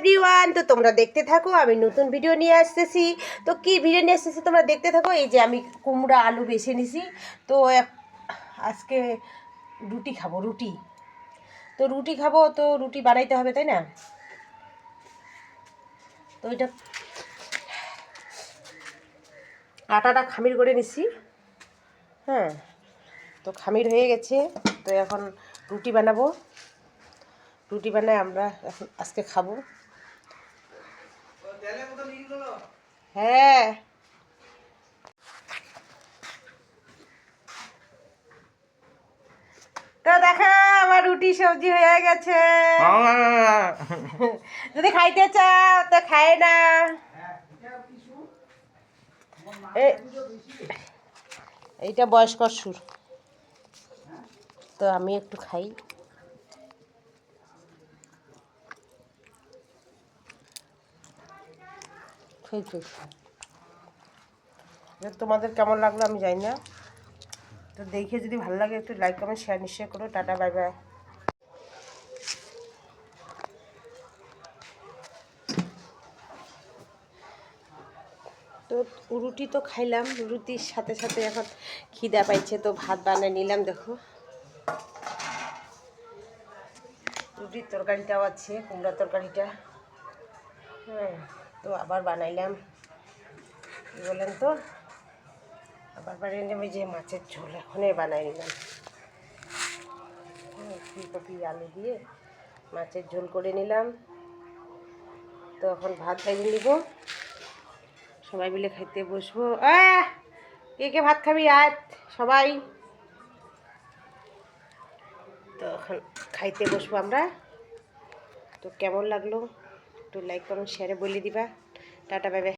Everyone, তো তোমরা দেখতে থাকো, আমি নতুন ভিডিও নিয়ে আসতেছি। তো কি ভিডিও নিয়ে আসতেছি তোমরা দেখতে থাকো। এই যে আমি কুমড়া আলু বেছে নিছি। তো আজকে রুটি খাবো, রুটি খাবো, তো রুটি বানাইতে হবে, তাই না? তো এটা আটাটা খামির করে নিছি। হ্যাঁ, তো খামির হয়ে গেছে। তো এখন রুটি বানাবো। রুটি বানাই আমরা এখন আজকে খাবো। হ্যাঁ, তো দেখো আমার রুটি সবজি হয়ে গেছে। যদি খাইতে চাও তো খায় না। এইটা বয়স্কর সুর, তো আমি একটু খাই। তোমাদের কেমন লাগলো আমি জানি না। তো দেখে যদি ভালো লাগে একটু লাইক কমেন্ট শেয়ার নিশ্চয় করো। Tata, bye bye. তো রুটি তো খাইলাম, রুটির সাথে সাথে এখন খিদা পাইছে, তো ভাত বানিয়ে নিলাম। দেখো রুটির তরকারিটাও আছে, কুমড়ার তরকারিটা। হ্যাঁ, তো আবার বানাইলাম, কী বলেন তো, আবার বানিয়ে নিলাম এই যে মাছের ঝোল। এখনই বানাই নিলাম ফুলকপি আলু দিয়ে মাছের ঝোল করে নিলাম। তো এখন ভাত বানিয়ে নিব, সবাই মিলে খাইতে বসবো। কে কে ভাত খাবি আয় সবাই। তো এখন খাইতে বসবো আমরা। তো কেমন লাগলো একটু লাইক কমেন্ট শেয়ারে বলে দিবা। Tata, bye bye.